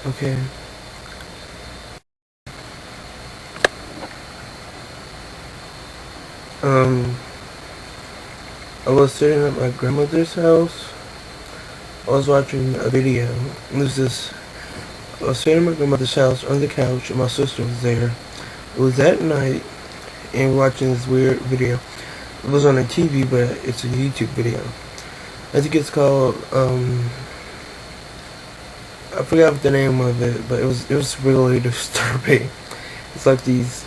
Okay. Um, I was sitting at my grandmother's house. I was watching a video. I was sitting at my grandmother's house on the couch, and my sister was there. It was at night, and we're watching this weird video. It was on a TV, but it's a YouTube video. I think it's called, I forgot the name of it, but it was really disturbing. It's like these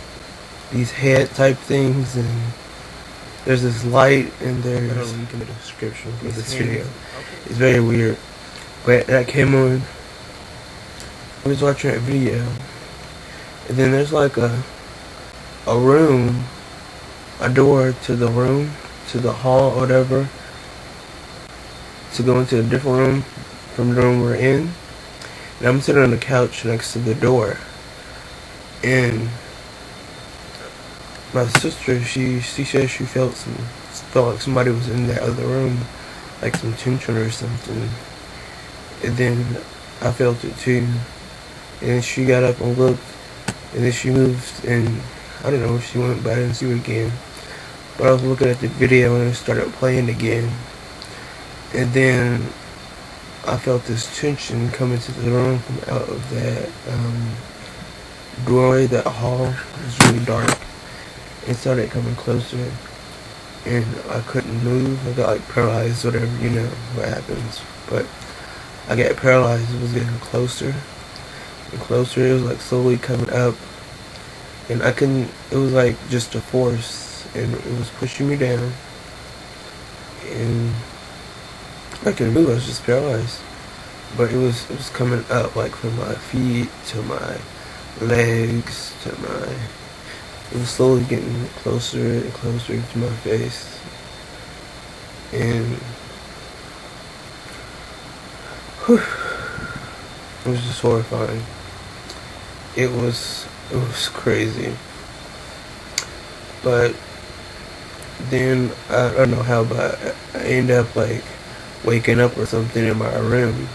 head type things, and there's this light, and there's link in the description for this video. It's very weird. But that came on. I was watching that video, and then there's like a room, a door to the room, to the hall or whatever, to go into a different room from the room we're in. And I'm sitting on the couch next to the door, and my sister, she said she felt like somebody was in that other room, like some tension or something. And then I felt it too. And then she got up and looked, and then she moved, and I don't know if she went, but I didn't see her again. But I was looking at the video, and it started playing again. And then I felt this tension come into the room from out of that doorway, that hall. It was really dark. It started coming closer, and I couldn't move. I got like paralyzed, whatever, you know what happens. But I got paralyzed. It was getting closer and closer. It was like slowly coming up, and I couldn't. It was like just a force, and it was pushing me down, and I couldn't move. I was just paralyzed. But it was coming up, like from my feet to my legs to my. It was slowly getting closer and closer to my face, and whew, it was just horrifying. It was crazy. But then I don't know how, but I ended up like waking up or something in my room,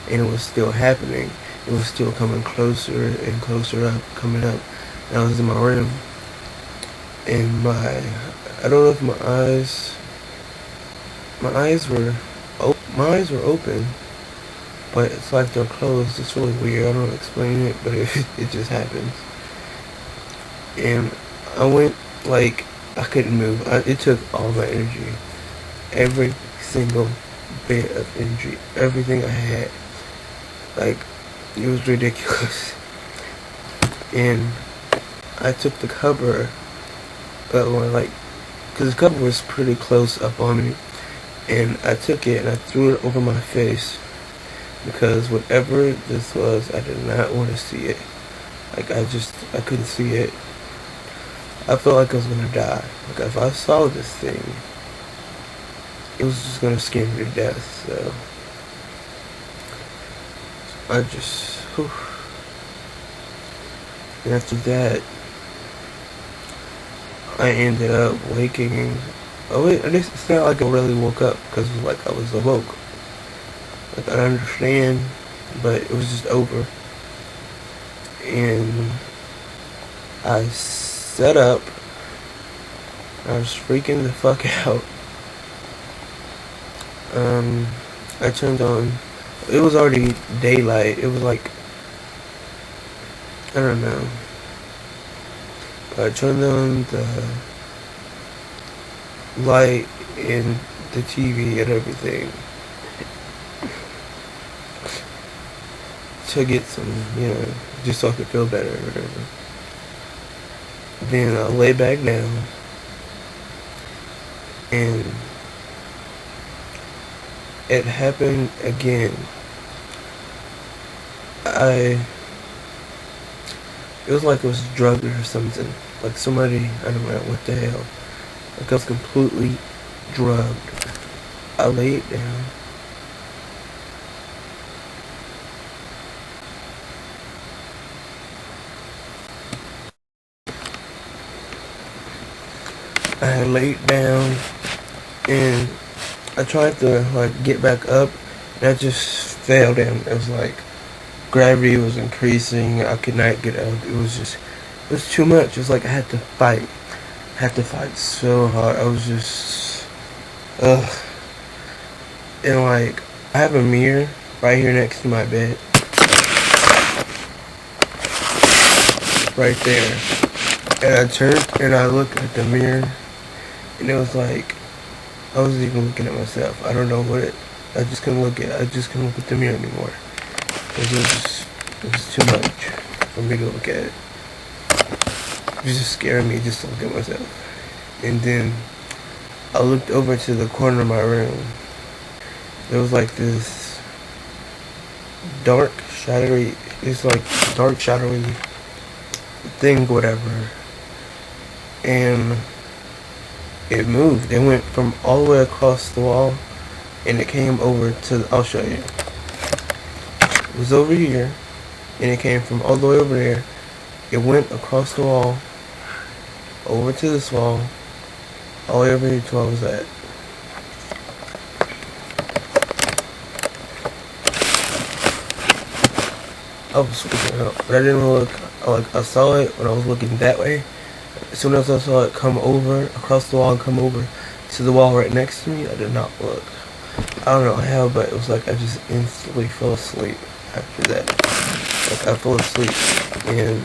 and it was still happening. It was still coming closer and closer up, coming up. And I was in my room. And I don't know if my eyes were open, but it's like they're closed. It's really weird. I don't know how to explain it, but it just happens. And I went, like, I couldn't move. It took all my energy, every single bit of energy, everything I had. Like, it was ridiculous. And I took the cover. But like, because the cover was pretty close up on me, and I took it and I threw it over my face, because whatever this was, I did not want to see it. Like, I couldn't see it. I felt like I was gonna die. Like, if I saw this thing, it was just gonna scare me to death. So I just, whew. And after that, I ended up waking. Oh wait, it's not like I really woke up, because like I was awoke. Like, I understand, but it was just over. And I sat up. I was freaking the fuck out. I turned on. It was already daylight. It was like, I don't know. I turned on the light in the TV and everything to get some, just so I could feel better or whatever. Then I lay back down, and it happened again. It was like I was drugged or something. Like somebody, I don't know what the hell. Like I was completely drugged. I laid down. I had laid down, and I tried to like get back up, and I just fell down. It was like Gravity was increasing. I could not get out. It was too much. It was like I had to fight. I had to fight so hard. I was just, ugh. And like, I have a mirror right here next to my bed. Right there. And I turned and I looked at the mirror, and it was like, I wasn't even looking at myself. I don't know what it, I just couldn't look at the mirror anymore. It was too much for me to look at it. It was just scaring me just to look at myself. And then I looked over to the corner of my room. There was like this dark, shadowy thing, whatever. And it moved. It went from all the way across the wall, and it came over to, I'll show you. It was over here, and it came from all the way over there. It went across the wall, over to this wall, all the way over here to where I was at. I was freaking out, but I didn't look. I saw it when I was looking that way. As soon as I saw it come over, across the wall and come over to the wall right next to me, I did not look. I don't know how, but it was like I just instantly fell asleep after that. Like I fell asleep, and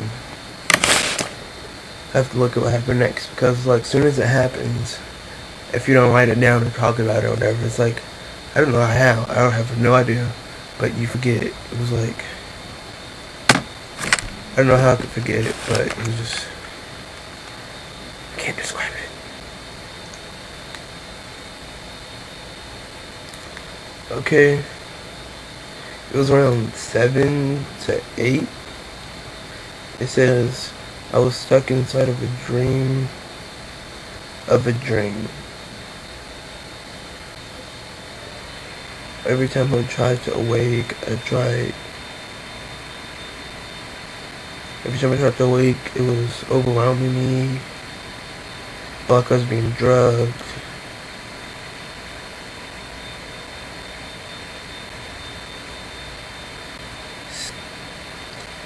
I have to look at what happened next, because like as soon as it happens, if you don't write it down or talk about it or whatever, it's like, I don't know how, I don't have no idea, but you forget it. It was like, I don't know how I could forget it, but it was just, I can't describe it. Okay, it was around 7 to 8. It says, I was stuck inside of a dream of a dream. Every time I tried to awake, every time I tried to awake, it was overwhelming me. I felt like I was being drugged.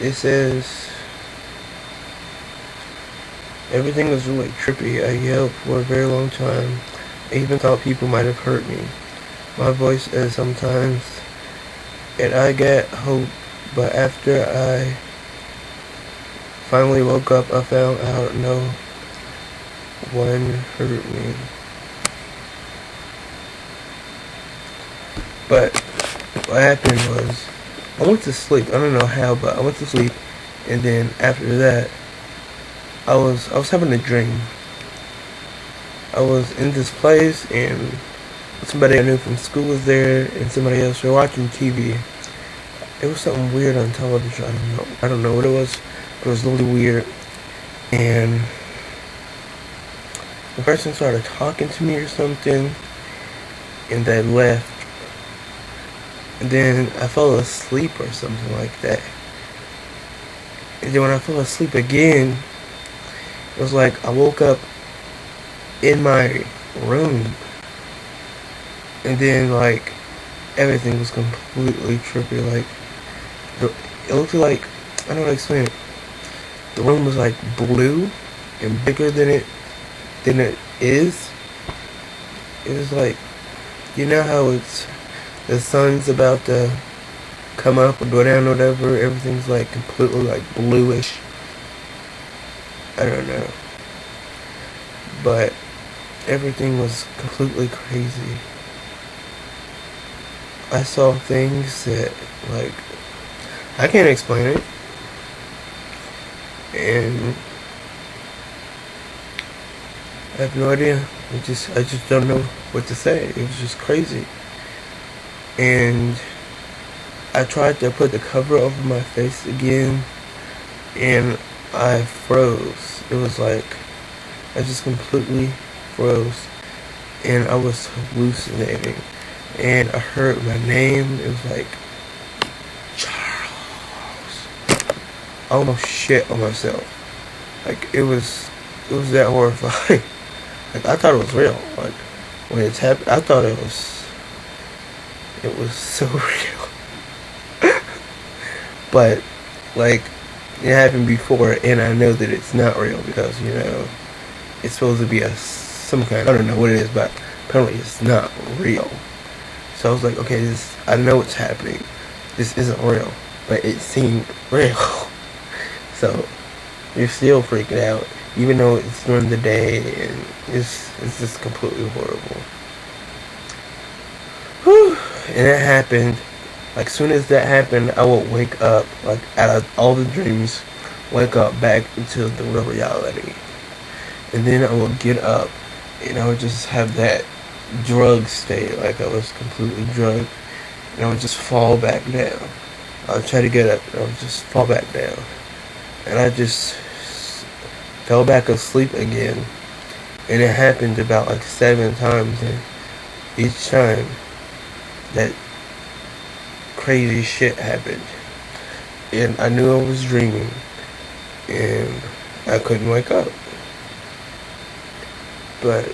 It says, everything was really trippy. I yelled for a very long time. I even thought people might have hurt me. My voice is sometimes, and I get hope, but after I finally woke up, I found out no one hurt me. But what happened was, I went to sleep. I don't know how, but I went to sleep, and then after that, I was having a dream. I was in this place, and somebody I knew from school was there, and somebody else. We were watching TV. It was something weird on television. I don't know what it was, but it was really weird. And the person started talking to me or something, and they left. And then I fell asleep or something like that. And then when I fell asleep again, it was like I woke up in my room. And then like everything was completely trippy. Like it looked like, I don't know how to explain it. The room was like blue and bigger than it is. It was like, you know how it's, the sun's about to come up or go down or whatever, everything's like completely like bluish. I don't know. But everything was completely crazy. I saw things that, like, I can't explain it. And I have no idea. I just don't know what to say. It was just crazy. And I tried to put the cover over my face again, and I froze. It was like I just completely froze, and I was hallucinating, and I heard my name. It was like, Charles. I almost shit on myself. Like it was that horrifying. Like I thought it was real. Like when it's happened, I thought it was so real. But like it happened before, and I know that it's not real because it's supposed to be some kind. I don't know what it is, but apparently it's not real. So I was like, okay, I know it's happening. This isn't real, but it seemed real. So you're still freaking out, even though it's during the day, and it's just completely horrible. Whew. And it happened. Like soon as that happened, I would wake up, like out of all the dreams, wake up back into the real reality, and then I would get up, and I would just have that drug state, like I was completely drugged, and I would just fall back down. I would try to get up, and I would just fall back down, and I just fell back asleep again, and it happened about like 7 times, and each time that crazy shit happened, and I knew I was dreaming, and I couldn't wake up. But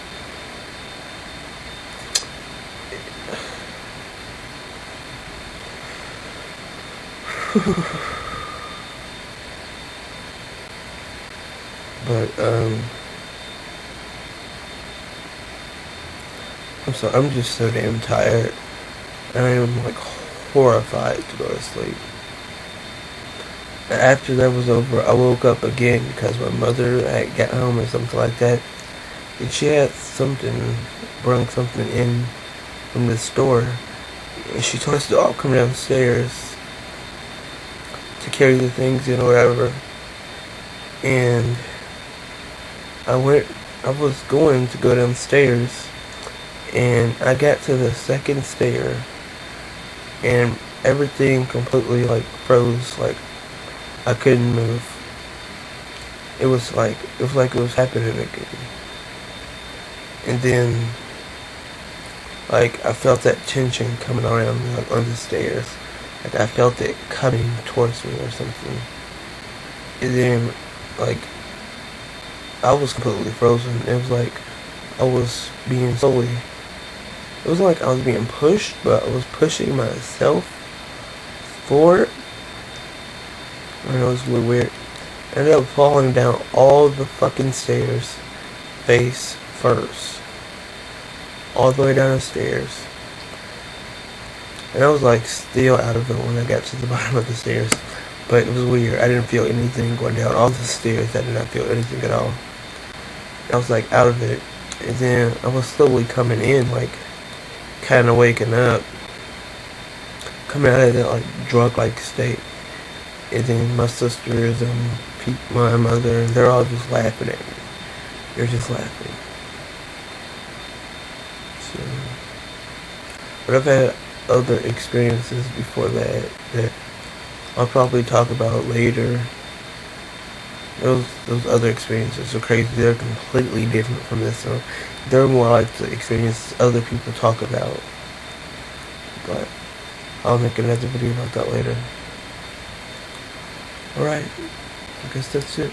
but I'm just so damn tired, and I am like horrified to go to sleep. And after that was over, I woke up again because my mother had got home or something like that, and she had brung something in from the store, and she told us to all come downstairs to carry the things in or whatever. And I was going to go downstairs, and I got to the second stair, and everything completely like froze, like I couldn't move. It was like it was happening again. And then like I felt that tension coming around me, like on the stairs. Like I felt it coming towards me or something. And then like I was completely frozen. It was like I was being slowly. It was like I was being pushed, but I was pushing myself forward. And it was really weird. I ended up falling down all the fucking stairs, face first, all the way down the stairs. And I was like still out of it when I got to the bottom of the stairs. But it was weird. I didn't feel anything going down all the stairs. I did not feel anything at all. I was like out of it. And then I was slowly coming in, like kind of waking up, coming out of that like drug-like state. And then my sisters and my mother, they're all just laughing at me. They're just laughing. So, but I've had other experiences before that I'll probably talk about later. Those other experiences are crazy. They're completely different from this one. They're more like the experiences other people talk about. But I'll make another video about that later. Alright, I guess that's it.